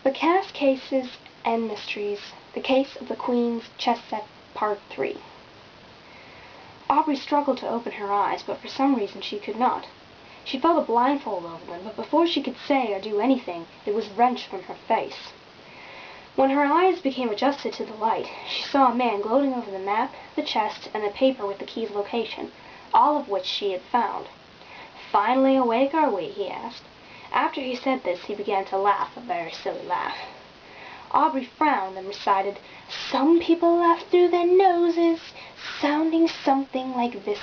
The Cass Cases and Mysteries, The Case of the Queen's Chess Set, Part 3. Aubrey struggled to open her eyes, but for some reason she could not. She felt a blindfold over them, but before she could say or do anything, it was wrenched from her face. When her eyes became adjusted to the light, she saw a man gloating over the map, the chest, and the paper with the key's location, all of which she had found. "Finally awake, are we?" he asked. After he said this, he began to laugh, a very silly laugh. Aubrey frowned and recited, "Some people laugh through their noses," sounding something like this.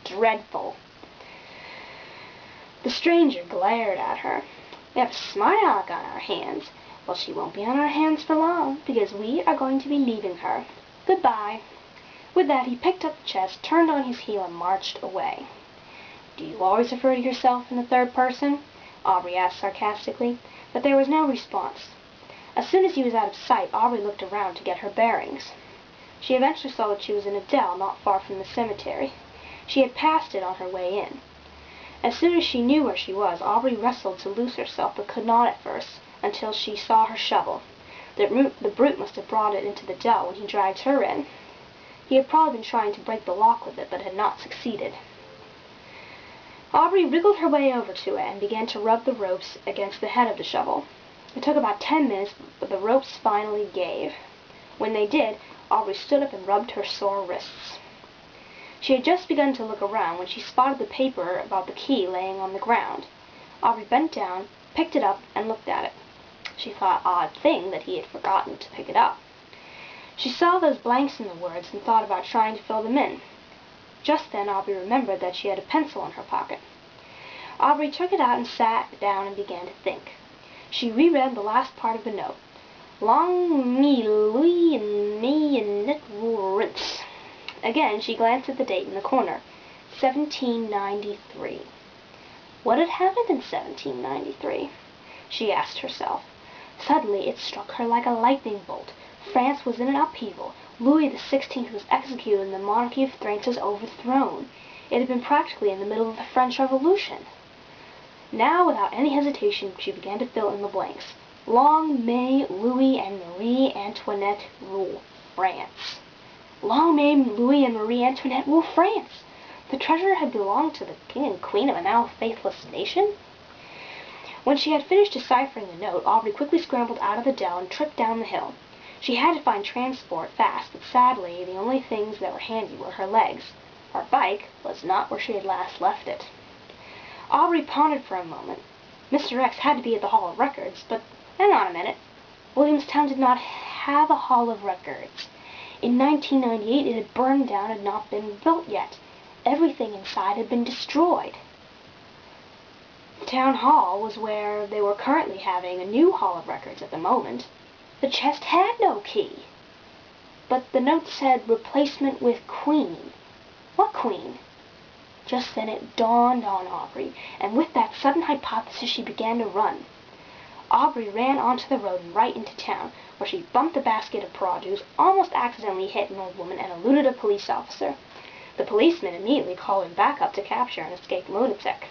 Dreadful. The stranger glared at her. "We have a smart aleck on our hands." "Well, she won't be on our hands for long, because we are going to be leaving her. Goodbye." With that, he picked up the chest, turned on his heel, and marched away. "Do you always refer to yourself in the third person?" Aubrey asked sarcastically, but there was no response. As soon as he was out of sight, Aubrey looked around to get her bearings. She eventually saw that she was in a dell not far from the cemetery. She had passed it on her way in. As soon as she knew where she was, Aubrey wrestled to loose herself, but could not at first, until she saw her shovel. The brute must have brought it into the dell when he dragged her in. He had probably been trying to break the lock with it, but had not succeeded. Aubrey wriggled her way over to it and began to rub the ropes against the head of the shovel. It took about 10 minutes, but the ropes finally gave. When they did, Aubrey stood up and rubbed her sore wrists. She had just begun to look around when she spotted the paper about the key laying on the ground. Aubrey bent down, picked it up, and looked at it. She thought, odd thing, that he had forgotten to pick it up. She saw those blanks in the words and thought about trying to fill them in. Just then Aubrey remembered that she had a pencil in her pocket. Aubrey took it out and sat down and began to think. She reread the last part of the note. "Long me Louis and me and it will rinse." Again she glanced at the date in the corner. 1793. What had happened in 1793? She asked herself. Suddenly it struck her like a lightning bolt. France was in an upheaval. Louis XVI was executed and the monarchy of France was overthrown. It had been practically in the middle of the French Revolution. Now, without any hesitation, she began to fill in the blanks. Long may Louis and Marie Antoinette rule France. Long may Louis and Marie Antoinette rule France. The treasure had belonged to the king and queen of a now faithless nation? When she had finished deciphering the note, Aubrey quickly scrambled out of the dell and tripped down the hill. She had to find transport fast, but sadly the only things that were handy were her legs. Her bike was not where she had last left it. Aubrey pondered for a moment. Mr. X had to be at the Hall of Records, but hang on a minute. Williamstown did not have a Hall of Records. In 1998 it had burned down and had not been built yet. Everything inside had been destroyed. The town hall was where they were currently having a new Hall of Records at the moment. The chest had no key. But the note said replacement with queen. What queen? Just then it dawned on Aubrey, and with that sudden hypothesis she began to run. Aubrey ran onto the road and right into town, where she bumped a basket of produce, almost accidentally hit an old woman, and eluded a police officer. The policeman immediately called in backup to capture an escaped lunatic.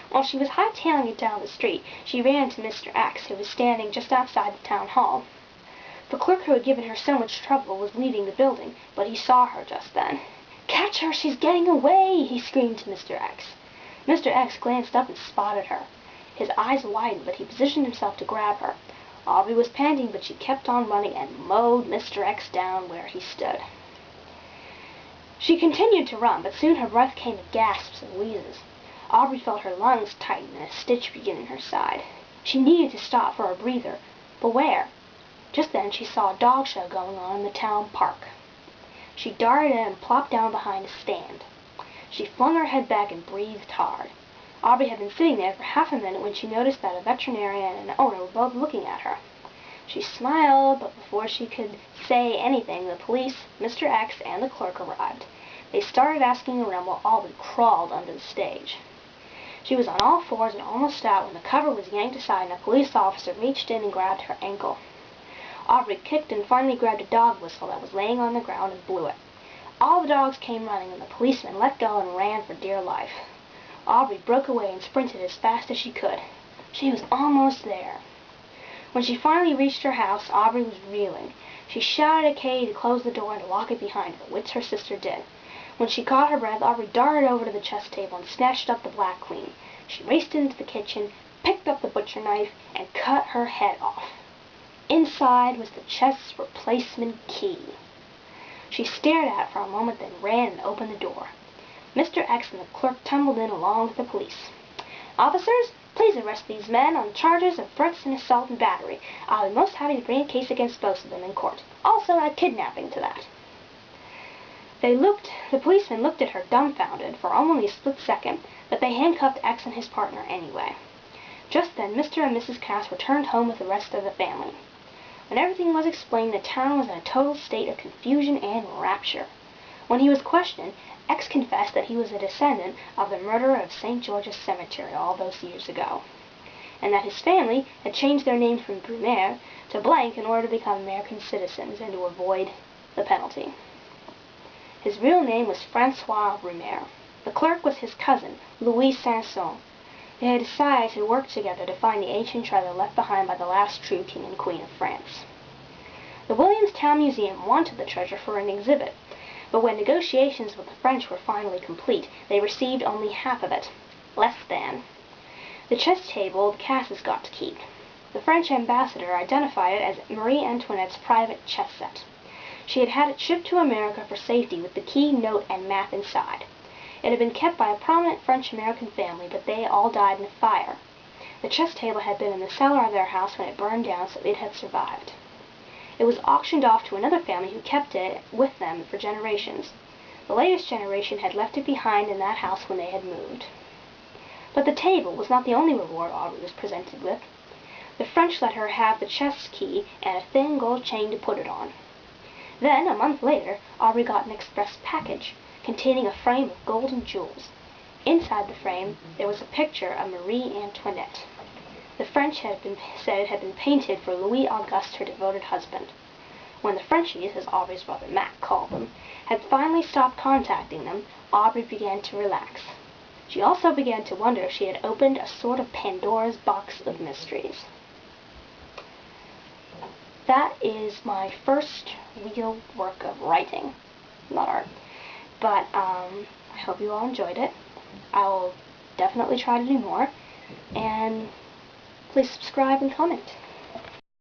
While she was hightailing it down the street, she ran into Mr. X, who was standing just outside the town hall. The clerk who had given her so much trouble was leaving the building, but he saw her just then. "Catch her! She's getting away!" he screamed to Mr. X. Mr. X glanced up and spotted her. His eyes widened, but he positioned himself to grab her. Aubrey was panting, but she kept on running and mowed Mr. X down where he stood. She continued to run, but soon her breath came in gasps and wheezes. Aubrey felt her lungs tighten and a stitch begin in her side. She needed to stop for a breather, but where? Just then she saw a dog show going on in the town park. She darted in and plopped down behind a stand. She flung her head back and breathed hard. Aubrey had been sitting there for half a minute when she noticed that a veterinarian and an owner were both looking at her. She smiled, but before she could say anything, the police, Mr. X, and the clerk arrived. They started asking around while Aubrey crawled under the stage. She was on all fours and almost out when the cover was yanked aside and a police officer reached in and grabbed her ankle. Aubrey kicked and finally grabbed a dog whistle that was laying on the ground and blew it. All the dogs came running, and the policeman let go and ran for dear life. Aubrey broke away and sprinted as fast as she could. She was almost there. When she finally reached her house, Aubrey was reeling. She shouted at Katie to close the door and to lock it behind her, which her sister did. When she caught her breath, Aubrey darted over to the chess table and snatched up the Black Queen. She raced into the kitchen, picked up the butcher knife, and cut her head off. Inside was the chess replacement key. She stared at it for a moment, then ran and opened the door. Mr. X and the clerk tumbled in along with the police. "Officers, please arrest these men on charges of threats and assault and battery. I'll be most happy to bring a case against both of them in court. Also add kidnapping to that." The policemen looked at her dumbfounded for only a split second, but they handcuffed X and his partner anyway. Just then Mr. and Mrs. Cass returned home with the rest of the family. When everything was explained, the town was in a total state of confusion and rapture. When he was questioned, X confessed that he was a descendant of the murderer of St. George's Cemetery all those years ago, and that his family had changed their name from Brumaire to Blank in order to become American citizens and to avoid the penalty. His real name was Francois Brumaire. The clerk was his cousin, Louis Sanson. They had decided to work together to find the ancient treasure left behind by the last true King and Queen of France. The Williamstown Museum wanted the treasure for an exhibit, but when negotiations with the French were finally complete, they received only half of it. Less than. The chess table the Casses got to keep. The French ambassador identified it as Marie Antoinette's private chess set. She had had it shipped to America for safety with the key, note, and map inside. It had been kept by a prominent French-American family, but they all died in a fire. The chess table had been in the cellar of their house when it burned down, so it had survived. It was auctioned off to another family who kept it with them for generations. The latest generation had left it behind in that house when they had moved. But the table was not the only reward Aubrey was presented with. The French let her have the chess key and a thin gold chain to put it on. Then, a month later, Aubrey got an express package containing a frame of gold and jewels. Inside the frame, there was a picture of Marie Antoinette. The French said it had been painted for Louis Auguste, her devoted husband. When the Frenchies, as Aubrey's brother Mac called them, had finally stopped contacting them, Aubrey began to relax. She also began to wonder if she had opened a sort of Pandora's box of mysteries. That is my first real work of writing, not art. But I hope you all enjoyed it. I will definitely try to do more. And please subscribe and comment.